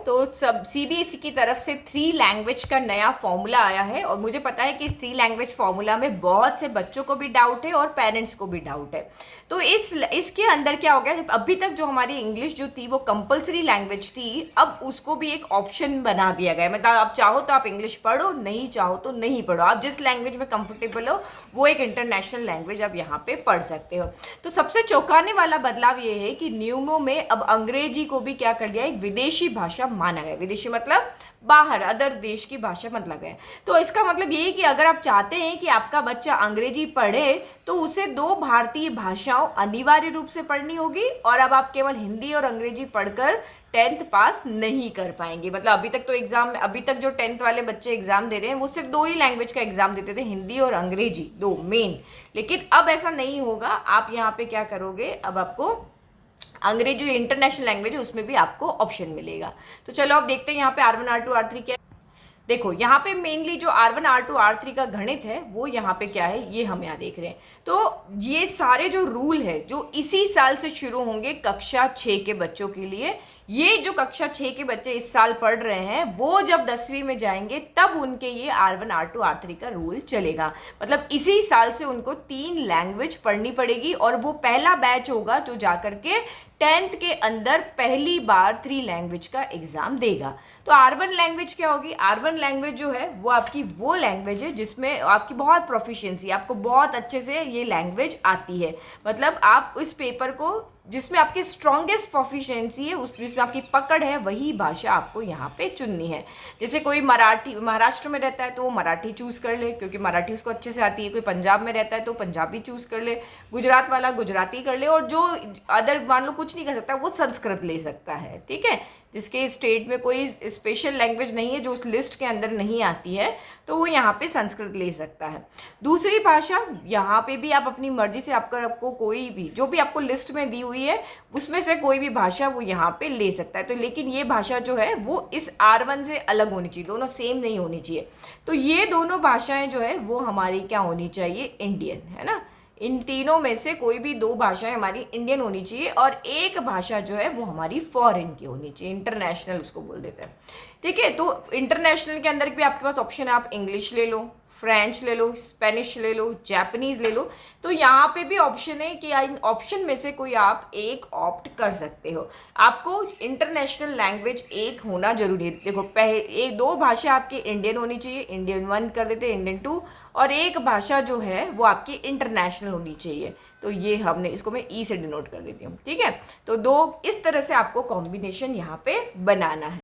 तो सब सीबीएसई की तरफ से 3 लैंग्वेज का नया फॉर्मूला आया है और मुझे पता है कि इस 3 लैंग्वेज फॉर्मूला में बहुत से बच्चों को भी डाउट है और पेरेंट्स को भी डाउट है। तो इसके अंदर क्या हो गया, जब अभी तक जो हमारी इंग्लिश जो थी वो कंपलसरी लैंग्वेज थी, अब उसको भी एक ऑप्शन बना दिया गया है। मतलब आप चाहो तो आप इंग्लिश पढ़ो, नहीं चाहो तो नहीं पढ़ो, आप जिस लैंग्वेज में कंफर्टेबल हो वो एक इंटरनेशनल लैंग्वेज आप यहाँ पे पढ़ सकते हो। तो सबसे चौंकाने वाला बदलाव ये है कि नियमों में अब अंग्रेजी को भी क्या कर दिया, एक विदेशी भाषा माना गया। विदेशी मतलब बाहर, अदर देश की भाषा मतलब है। तो इसका मतलब ये है कि अगर आप चाहते हैं कि आपका बच्चा अंग्रेजी पढ़े तो उसे 2 भारतीय भाषाओं अनिवार्य रूप से पढ़नी होगी, और अब आप केवल हिंदी और अंग्रेजी पढ़कर 10th पास नहीं कर पाएंगे। मतलब अभी तक तो अभी तक जो 10th वाले बच्चे एग्जाम दे रहे हैं वो सिर्फ 2 ही लैंग्वेज का एग्जाम देते थे, हिंदी और अंग्रेजी, 2 मेन। लेकिन अब ऐसा नहीं होगा। आप यहाँ पे क्या करोगे, अब आपको अंग्रेजी इंटरनेशनल लैंग्वेज है उसमें भी आपको ऑप्शन मिलेगा। तो चलो अब देखते हैं यहाँ पे R1 R2 R3 क्या है। देखो यहाँ पे मेनली जो R1 R2 R3 का गणित है वो यहाँ पे क्या है, ये हम यहाँ देख रहे हैं। तो ये सारे जो रूल है जो इसी साल से शुरू होंगे कक्षा 6 के बच्चों के लिए। ये जो कक्षा 6 के बच्चे इस साल पढ़ रहे हैं वो जब 10वीं में जाएंगे तब उनके ये R1 R2 R3 का रूल चलेगा। मतलब इसी साल से उनको 3 लैंग्वेज पढ़नी पड़ेगी और वो पहला बैच होगा जो जाकर के 10th के अंदर पहली बार 3 लैंग्वेज का एग्जाम देगा। तो R1 लैंग्वेज क्या होगी, R1 लैंग्वेज जो है वो आपकी वो लैंग्वेज है जिसमें आपकी बहुत प्रोफिशिएंसी, आपको बहुत अच्छे से ये लैंग्वेज आती है। मतलब आप इस पेपर को जिसमें आपकी स्ट्रॉन्गेस्ट प्रोफिशिएंसी है, उस जिसमें आपकी पकड़ है, वही भाषा आपको यहाँ पे चुननी है। जैसे कोई महाराष्ट्र में रहता है तो वो मराठी चूज़ कर ले क्योंकि मराठी उसको अच्छे से आती है। कोई पंजाब में रहता है तो पंजाबी चूज़ कर ले, गुजरात वाला गुजराती कर ले, और जो अदर मान लो कुछ नहीं कर सकता वो संस्कृत ले सकता है। ठीक है, जिसके स्टेट में कोई स्पेशल लैंग्वेज नहीं है जो उस लिस्ट के अंदर नहीं आती है तो वो यहाँ पे संस्कृत ले सकता है। दूसरी भाषा यहाँ पे भी आप अपनी मर्जी से आपको कोई भी जो भी आपको लिस्ट में दी हुई है उसमें से कोई भी भाषा वो यहाँ पे ले सकता है। तो लेकिन ये भाषा जो है वो इस R1 से अलग होनी चाहिए, दोनों सेम नहीं होनी चाहिए। तो ये दोनों भाषाएं जो है वो हमारी क्या होनी चाहिए, इंडियन, है ना। इन तीनों में से कोई भी 2 भाषाएं हमारी इंडियन होनी चाहिए और एक भाषा जो है वो हमारी फॉरेन की होनी चाहिए, इंटरनेशनल उसको बोल देते हैं। ठीक है, तो इंटरनेशनल के अंदर भी आपके पास ऑप्शन है, आप इंग्लिश ले लो, फ्रेंच ले लो, स्पेनिश ले लो, जापानीज ले लो। तो यहाँ पे भी ऑप्शन है कि इन ऑप्शन में से कोई आप एक ऑप्ट कर सकते हो। आपको इंटरनेशनल लैंग्वेज एक होना जरूरी है। देखो पहले 2 भाषा आपकी इंडियन होनी चाहिए, इंडियन 1 कर देते हैं, इंडियन 2, और एक भाषा जो है वो आपकी इंटरनेशनल होनी चाहिए। तो ये हमने इसको मैं ई से डिनोट कर देती हूँ। ठीक है, तो 2 इस तरह से आपको कॉम्बिनेशन यहाँ पे बनाना है।